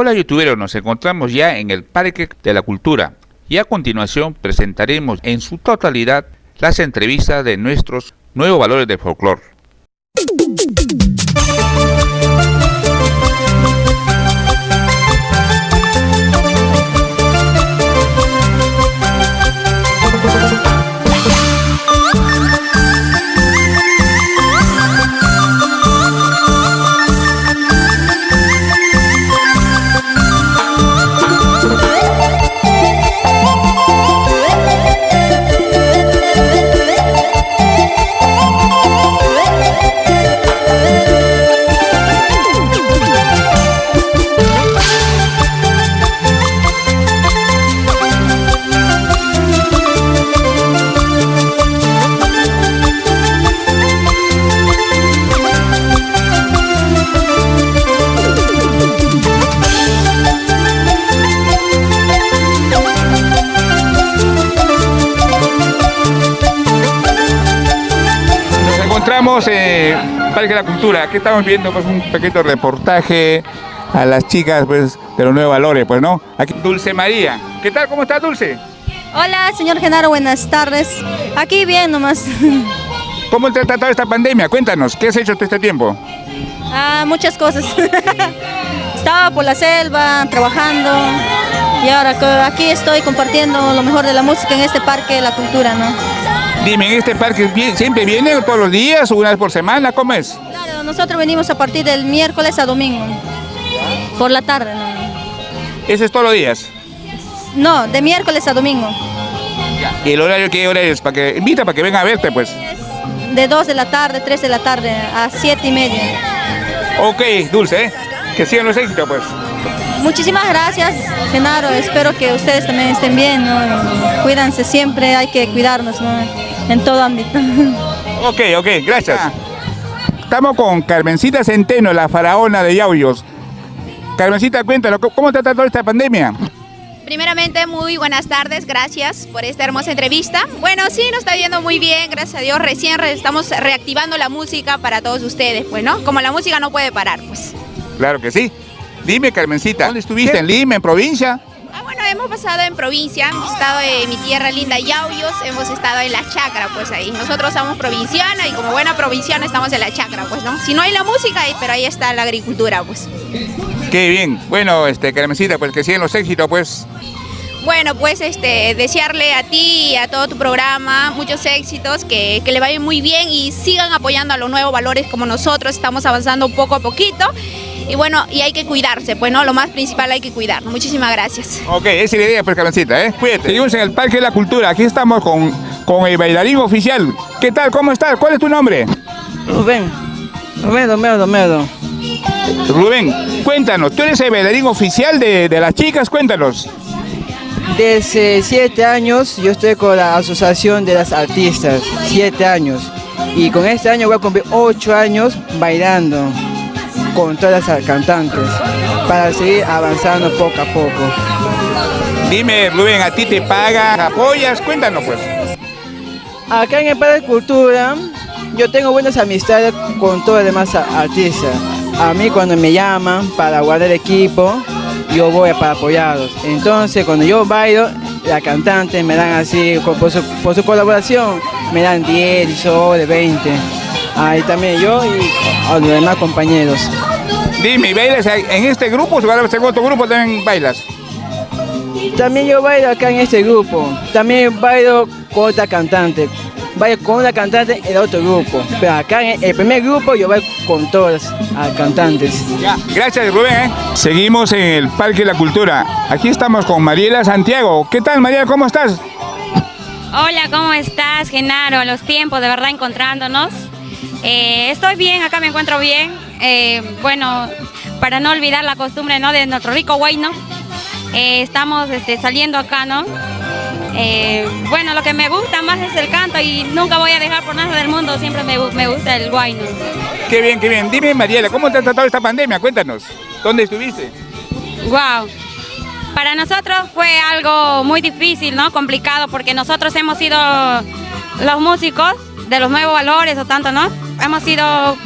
Hola youtuberos, nos encontramos ya en el Parque de la Cultura y a continuación presentaremos en su totalidad las entrevistas de nuestros nuevos valores del folclore. Encontramos Parque de la Cultura. Aquí estamos viendo pues un pequeño reportaje a las chicas pues de los nuevos valores, pues no. Aquí Dulce María. ¿Qué tal? ¿Cómo estás, Dulce? Hola, señor Genaro, buenas tardes. Aquí bien nomás. ¿Cómo te ha tratado esta pandemia? Cuéntanos, ¿qué has hecho todo este tiempo? Muchas cosas. Estaba por la selva trabajando y ahora aquí estoy compartiendo lo mejor de la música en este Parque de la Cultura, ¿no? Dime, ¿en este parque siempre vienen todos los días o una vez por semana? ¿Cómo es? Claro, nosotros venimos a partir del miércoles a domingo, por la tarde, ¿no? ¿Ese es todos los días? No, de miércoles a domingo. ¿Y el horario qué hora es? Para que invita para que vengan a verte, pues. Es de 2 de la tarde, 3 de la tarde a 7:30. Ok, Dulce, ¿eh? Que sigan los éxitos, pues. Muchísimas gracias, Genaro. Espero que ustedes también estén bien, ¿no? Cuídense siempre, hay que cuidarnos, ¿no? En todo ámbito. Ok, gracias. Estamos con Carmencita Centeno, la faraona de Yauyos. Carmencita, cuéntanos, ¿cómo te ha tratado esta pandemia? Primeramente, muy buenas tardes, gracias por esta hermosa entrevista. Bueno, sí, nos está yendo muy bien, gracias a Dios. Recién estamos reactivando la música para todos ustedes, pues, ¿no? Como la música no puede parar, pues. Claro que sí. Dime, Carmencita, ¿dónde estuviste? ¿En Lima, en provincia? Bueno, hemos pasado en provincia, hemos estado en mi tierra linda, Yauyos, hemos estado en la chacra, pues ahí. Nosotros somos provincianos y como buena provinciana estamos en la chacra, pues, ¿no? Si no hay la música, pero ahí está la agricultura, pues. Qué bien. Bueno, Carmencita, pues que sigan los éxitos, pues. Bueno, pues desearle a ti y a todo tu programa muchos éxitos, que le vayan muy bien y sigan apoyando a los nuevos valores como nosotros, estamos avanzando poco a poquito. Y bueno, y hay que cuidarse, pues no, lo más principal hay que cuidarnos. Muchísimas gracias. Ok, esa es la idea, pues, Carmencita, ¿eh? Cuídate. Seguimos en el Parque de la Cultura, aquí estamos con el bailarín oficial. ¿Qué tal? ¿Cómo estás? ¿Cuál es tu nombre? Rubén Domedo. Rubén, cuéntanos, tú eres el bailarín oficial de las chicas, cuéntanos. Desde 7 años yo estoy con la Asociación de las Artistas, 7 años. Y con este año voy a cumplir 8 años bailando con todas las cantantes para seguir avanzando poco a poco. Dime, Rubén, ¿a ti te pagan, apoyas? Cuéntanos, pues. Acá en el Parque de Cultura yo tengo buenas amistades con todos los demás artistas. A mí cuando me llaman para guardar equipo, yo voy para apoyarlos. Entonces cuando yo bailo, la cantante me dan así, por su colaboración, me dan 10, 10, 20. Ahí también yo y a los demás compañeros. Dime, ¿bailas en este grupo o en otro grupo también bailas? También yo bailo acá en este grupo. También bailo con otra cantante. Bailo con una cantante en otro grupo. Pero acá en el primer grupo yo bailo con todas las cantantes. Ya, gracias, Rubén, ¿eh? Seguimos en el Parque de la Cultura. Aquí estamos con Mariela Santiago. ¿Qué tal, Mariela? ¿Cómo estás? Hola, ¿cómo estás, Genaro? Los tiempos, de verdad, encontrándonos. Estoy bien, acá me encuentro bien. Bueno, para no olvidar la costumbre, ¿no?, de nuestro rico guay, ¿no? Estamos saliendo acá, ¿no? Bueno, lo que me gusta más es el canto y nunca voy a dejar por nada del mundo, siempre me gusta el guay, ¿no? Qué bien, qué bien. Dime, Mariela, ¿cómo te ha tratado esta pandemia? Cuéntanos. ¿Dónde estuviste? Wow. Para nosotros fue algo muy difícil, ¿no? Complicado, porque nosotros hemos sido los músicos de los nuevos valores o tanto, ¿no? Hemos sido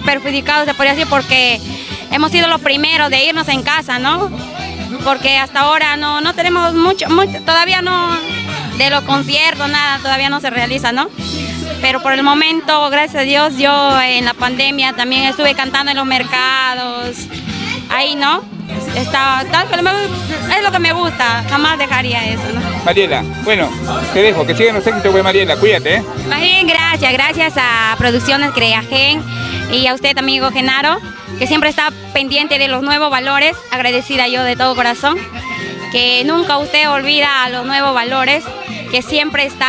perjudicados, se podría decir, porque hemos sido los primeros de irnos en casa, ¿no? porque hasta ahora no tenemos mucho, todavía no, de los conciertos, nada, todavía no se realiza, ¿no? Pero por el momento, gracias a Dios, yo en la pandemia también estuve cantando en los mercados, ahí, ¿no? Es lo que me gusta, jamás dejaría eso, ¿no? Mariela, bueno, te dejo, que sigan los éxitos, pues, Mariela, cuídate, ¿eh? Más bien, gracias a Producciones Creagen y a usted, amigo Genaro, que siempre está pendiente de los nuevos valores, agradecida yo de todo corazón, que nunca usted olvida a los nuevos valores, que siempre está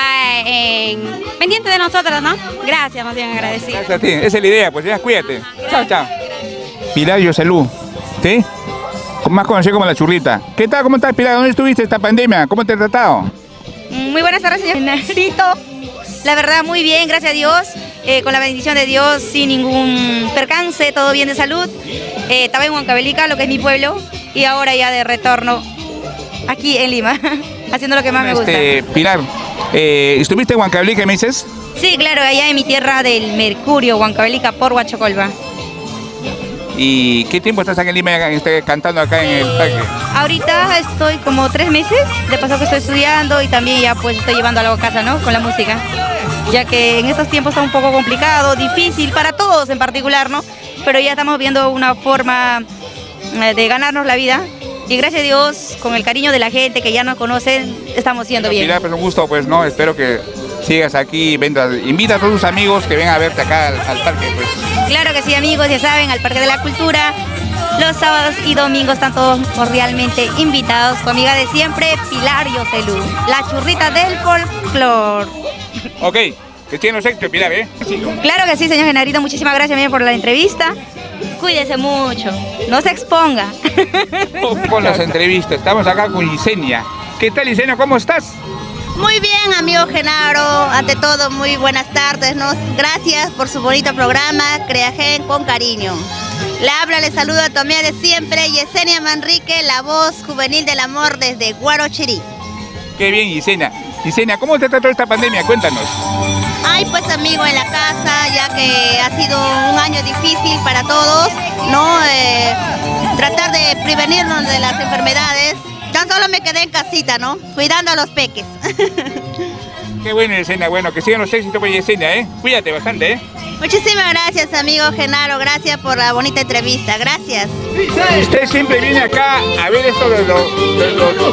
pendiente de nosotros, ¿no? Gracias, más bien agradecida. Gracias a ti, esa es la idea, pues ya, cuídate. Chao, chao. Pilar Yoselú, ¿sí? Más conocido como La Churrita. ¿Qué tal? ¿Cómo estás, Pilar? ¿Dónde estuviste esta pandemia? ¿Cómo te has tratado? Muy buenas tardes, señor Genarito. La verdad, muy bien, gracias a Dios. Con la bendición de Dios, sin ningún percance, todo bien de salud. Estaba en Huancavelica, lo que es mi pueblo, y ahora ya de retorno aquí en Lima, haciendo lo que más me gusta. Pilar, ¿estuviste en Huancavelica, me dices? Sí, claro, allá en mi tierra del Mercurio, Huancavelica, por Huachocolba. ¿Y qué tiempo estás aquí en Lima cantando acá en el parque? Ahorita estoy como 3 meses, de paso que estoy estudiando y también ya pues estoy llevando algo a casa, ¿no? Con la música. Ya que en estos tiempos está un poco complicado, difícil para todos en particular, ¿no? Pero ya estamos viendo una forma de ganarnos la vida. Y gracias a Dios, con el cariño de la gente que ya nos conocen, estamos siendo bien. Pilar, pues un gusto, pues, ¿no? Espero que sigas aquí, invita a todos tus amigos que vengan a verte acá al parque, pues. Claro que sí, amigos, ya saben, al Parque de la Cultura. Los sábados y domingos están todos cordialmente invitados. Tu amiga de siempre, Pilar Yoselú, la churrita del folclor. Ok, que tiene los éxitos, Pilar, ¿eh? Sí. Claro que sí, señor Genarito, muchísimas gracias por la entrevista. Cuídese mucho, no se exponga. Con las entrevistas, estamos acá con Yesenia. ¿Qué tal, Yesenia? ¿Cómo estás? Muy bien, amigo Genaro, ante todo muy buenas tardes, ¿no? Gracias por su bonito programa, Creagen con cariño. Le saludo a tu amiga de siempre, Yesenia Manrique, la voz juvenil del amor desde Guarochirí. Qué bien, Yesenia. Yesenia, ¿cómo te trató esta pandemia? Cuéntanos. Ay, pues amigo, en la casa, ya que ha sido un año difícil para todos, ¿no? Tratar de prevenirnos de las enfermedades. Tan solo me quedé en casita, ¿no? Cuidando a los peques. Qué bueno, Yesenia. Bueno, que sigan los éxitos con Yesenia, ¿eh? Cuídate bastante, ¿eh? Muchísimas gracias, amigo Genaro. Gracias por la bonita entrevista. Gracias. ¿Usted siempre viene acá a ver esto de la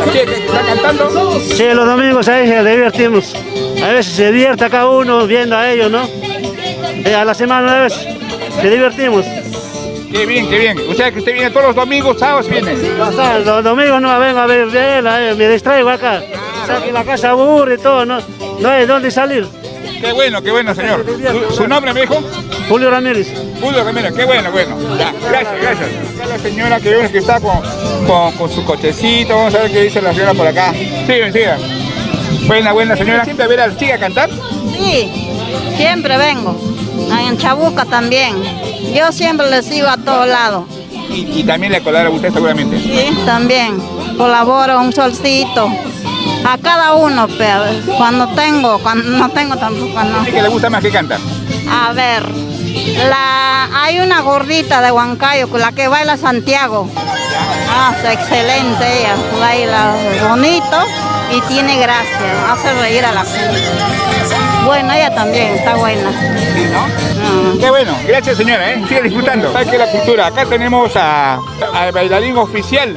gente que está cantando? Sí, los domingos ahí se divertimos. A veces se divierte acá uno viendo a ellos, ¿no? A la semana una vez se divertimos. Qué bien, qué bien. O sea que usted viene todos los domingos, sábados viene. Los domingos no vengo a ver me distraigo acá. O sea que la casa aburre y todo, no hay dónde salir. Qué bueno, señor. ¿Su nombre me dijo? Julio Ramírez. Julio Ramírez, qué bueno. Ya, gracias. Acá la señora que vemos que está con su cochecito. Vamos a ver qué dice la señora por acá. Siga. Buena señora. ¿Siempre ver a la chica cantar? Sí, siempre vengo. En Chabuca también. Yo siempre les sigo a todos lados. Y también le colabora a usted seguramente. Sí, también. Colaboro un solcito. A cada uno, pero cuando no tengo tampoco, no. ¿Qué le gusta más que canta? A ver, hay una gordita de Huancayo con la que baila Santiago. Excelente ella, baila bonito y tiene gracia, hace reír a la gente. Bueno, ella también está buena. Sí, ¿no? Qué bueno, gracias señora, sigue disfrutando. Parque de la Cultura, acá tenemos al bailarín oficial.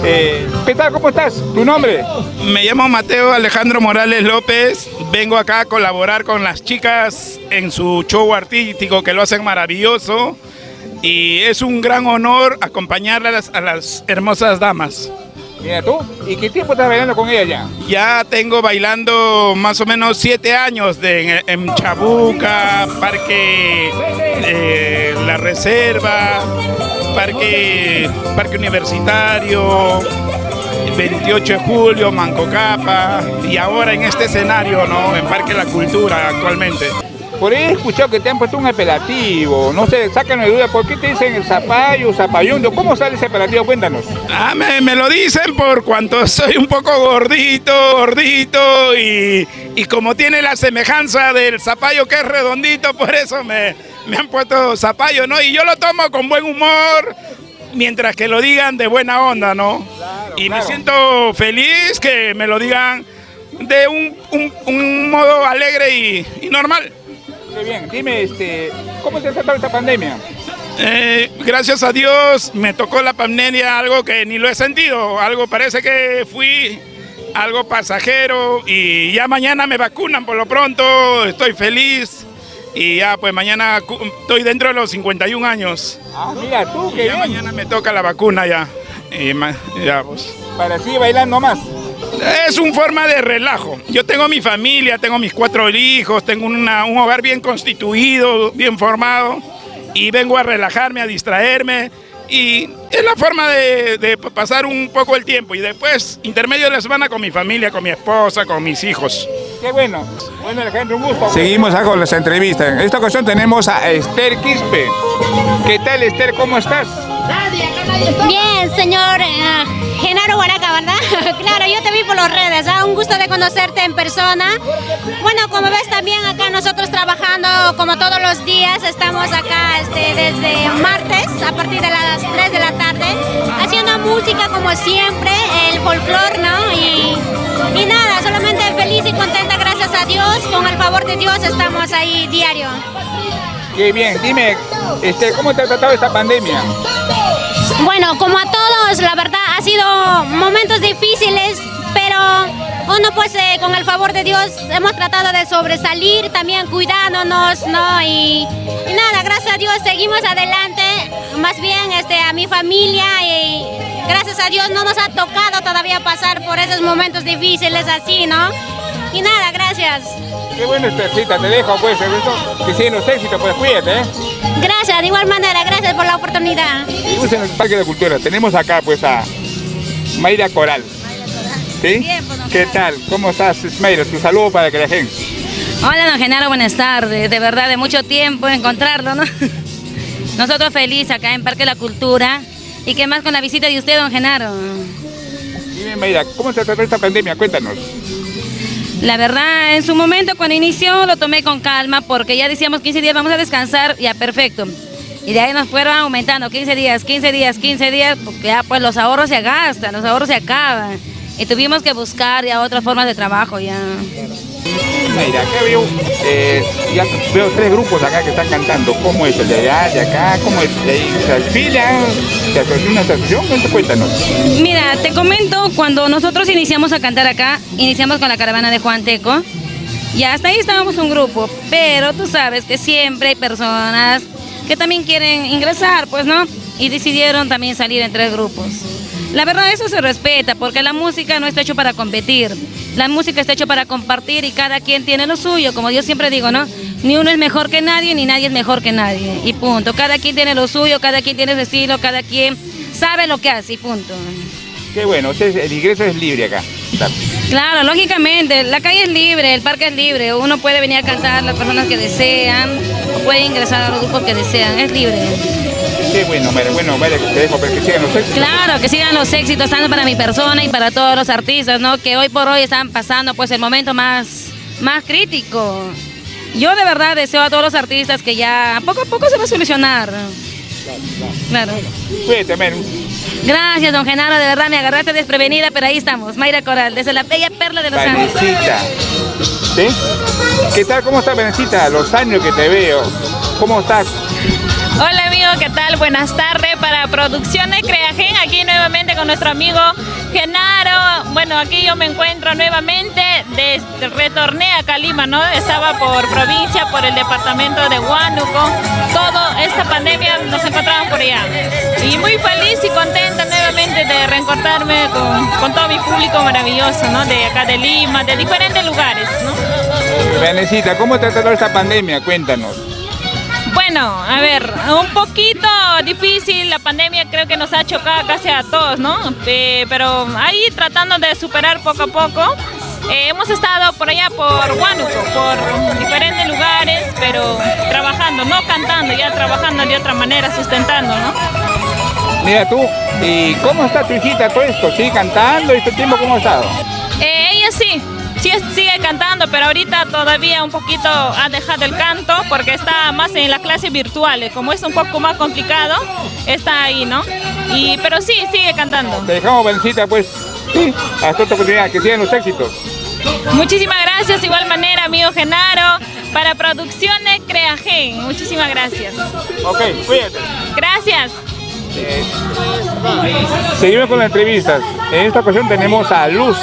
¿Qué tal? ¿Cómo estás? ¿Tu nombre? Me llamo Mateo Alejandro Morales López. Vengo acá a colaborar con las chicas en su show artístico que lo hacen maravilloso. Y es un gran honor acompañarlas a las hermosas damas. Mira tú, ¿y qué tiempo estás bailando con ella ya? Ya tengo bailando más o menos 7 años en Chabuca, Parque La Reserva, Parque Universitario, 28 de julio, Mancocapa y ahora en este escenario, ¿no? En Parque La Cultura actualmente. Por ahí he escuchado que te han puesto un apelativo, no sé, sácanos de duda, ¿por qué te dicen el zapallo, zapallundo? ¿Cómo sale ese apelativo? Cuéntanos. Me lo dicen por cuanto soy un poco gordito y como tiene la semejanza del zapallo que es redondito, por eso me han puesto zapallo, ¿no? Y yo lo tomo con buen humor, mientras que lo digan de buena onda, ¿no? Claro, y claro. me siento feliz que me lo digan de un modo alegre y normal. Qué bien, dime, ¿cómo te ha tratado esta pandemia? Gracias a Dios me tocó la pandemia, algo que ni lo he sentido, algo parece que fui algo pasajero y ya mañana me vacunan por lo pronto, estoy feliz y ya pues mañana estoy dentro de los 51 años. Ah, mira tú, qué ya bien. mañana me toca la vacuna ya. Y ya pues. Para seguir bailando más. Es una forma de relajo. Yo tengo mi familia, tengo mis 4 hijos, tengo un hogar bien constituido, bien formado y vengo a relajarme, a distraerme y es la forma de pasar un poco el tiempo y después intermedio de la semana con mi familia, con mi esposa, con mis hijos. Qué bueno. Bueno, Alejandro, un gusto. Seguimos acá con las entrevistas. En esta ocasión tenemos a Esther Quispe. ¿Qué tal, Esther? ¿Cómo estás? Bien, señor Genaro Huaraca, ¿verdad? Claro, yo te vi por las redes, un gusto de conocerte en persona. Bueno, como ves también acá nosotros trabajando como todos los días, estamos acá desde martes a partir de las 3 de la tarde, haciendo música como siempre, el folclore, ¿no? Y nada, solamente feliz y contenta, gracias a Dios, con el favor de Dios estamos ahí diario. Qué bien. Dime, ¿cómo te ha tratado esta pandemia? Bueno, como a todos, la verdad, ha sido momentos difíciles, pero uno pues con el favor de Dios hemos tratado de sobresalir, también cuidándonos, ¿no? Y nada, gracias a Dios seguimos adelante, más bien a mi familia y gracias a Dios no nos ha tocado todavía pasar por esos momentos difíciles así, ¿no? Y nada, gracias. Qué bueno, Esthercita, te dejo pues, que siguen los éxitos, pues cuídate, ¿eh? Gracias, de igual manera, gracias por la oportunidad. Seguimos en el Parque de la Cultura, tenemos acá pues a Mayra Coral. ¿Sí? ¿Qué tal? ¿Cómo estás, Mayra? Tu saludo para que la gente. Hola, don Genaro, buenas tardes. De verdad, de mucho tiempo encontrarlo, ¿no? Nosotros felices acá en Parque de la Cultura. ¿Y qué más con la visita de usted, don Genaro? Dime, Mayra, ¿cómo te trató esta pandemia? Cuéntanos. La verdad, en su momento cuando inició lo tomé con calma porque ya decíamos 15 días vamos a descansar, ya perfecto. Y de ahí nos fueron aumentando 15 días, porque ya pues los ahorros se gastan, los ahorros se acaban. Y tuvimos que buscar ya otras formas de trabajo ya. Mayra, acá ya veo 3 grupos acá que están cantando. ¿Cómo es el de allá, de acá? ¿Cómo es? ¿Se afilian? ¿Se asoció una asociación? Cuéntanos. Mira, te comento, cuando nosotros iniciamos a cantar acá, iniciamos con la caravana de Juan Teco. Y hasta ahí estábamos un grupo, pero tú sabes que siempre hay personas que también quieren ingresar, pues, ¿no? Y decidieron también salir en 3 grupos. La verdad, eso se respeta, porque la música no está hecho para competir. La música está hecha para compartir y cada quien tiene lo suyo, como yo siempre digo, ¿no? Ni uno es mejor que nadie, ni nadie es mejor que nadie. Y punto. Cada quien tiene lo suyo, cada quien tiene su estilo, cada quien sabe lo que hace y punto. Qué bueno, el ingreso es libre acá. Claro, lógicamente, la calle es libre, el parque es libre. Uno puede venir a cantar las personas que desean, o puede ingresar a los grupos que desean, es libre. Qué bueno, Mayra, te dejo para que sigan los éxitos. Claro, que sigan los éxitos, tanto para mi persona y para todos los artistas, ¿no? Que hoy por hoy están pasando pues el momento más crítico. Yo de verdad deseo a todos los artistas que ya poco a poco se va a solucionar. Claro. Cuídate, Mayra. Gracias, don Genaro, de verdad me agarraste desprevenida, pero ahí estamos. Mayra Coral, desde la bella perla de Los Ángeles. Vanesita. ¿Sí? ¿Qué tal? ¿Cómo estás, Vanesita? Los años que te veo. ¿Cómo estás? Hola amigo, ¿qué tal? Buenas tardes para Producciones Creagen, aquí nuevamente con nuestro amigo Genaro. Bueno, aquí yo me encuentro nuevamente, retorné a Calima, ¿no? Estaba por provincia, por el departamento de Huánuco. Toda esta pandemia nos encontramos por allá. Y muy feliz y contenta nuevamente de reencontrarme con todo mi público maravilloso, ¿no? De acá de Lima, de diferentes lugares, ¿no? Vanesita, ¿cómo te ha tratado esta pandemia? Cuéntanos. Bueno, a ver, un poquito difícil, la pandemia creo que nos ha chocado casi a todos, ¿no? Pero ahí tratando de superar poco a poco. Hemos estado por allá, por Huánuco, por diferentes lugares, pero trabajando, no cantando, ya trabajando de otra manera, sustentando, ¿no? Mira tú, ¿y cómo está tu hijita todo esto? ¿Sigue cantando este tiempo? ¿Cómo ha estado? Ella sí, sí sigue cantando, pero ahorita todavía un poquito ha dejado el canto porque está más en las clases virtuales. Como es un poco más complicado, está ahí, ¿no? Pero sí, sigue cantando. Te dejamos, Valentina, pues. Sí, hasta otra oportunidad, que sigan los éxitos. Muchísimas gracias, igual manera, amigo Genaro, para Producciones Creagen. Muchísimas gracias. Ok, cuídate. Gracias. Seguimos con las entrevistas. En esta ocasión tenemos a Luz.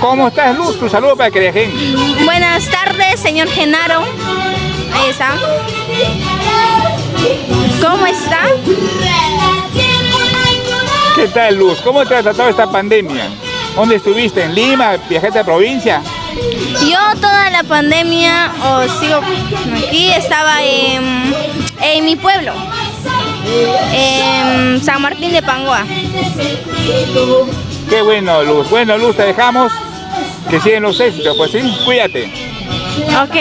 ¿Cómo estás, Luz? Tu saludo para Creagen. Buenas tardes, señor Genaro. Ahí está. ¿Cómo está? ¿Qué tal, Luz? ¿Cómo te ha tratado esta pandemia? ¿Dónde estuviste? ¿En Lima? ¿Viajaste a provincia? Yo toda la pandemia sigo aquí, estaba en mi pueblo, en San Martín de Panguá. Qué bueno, Luz. Bueno, Luz, te dejamos. Que siguen los éxitos, pues sí, cuídate. Ok.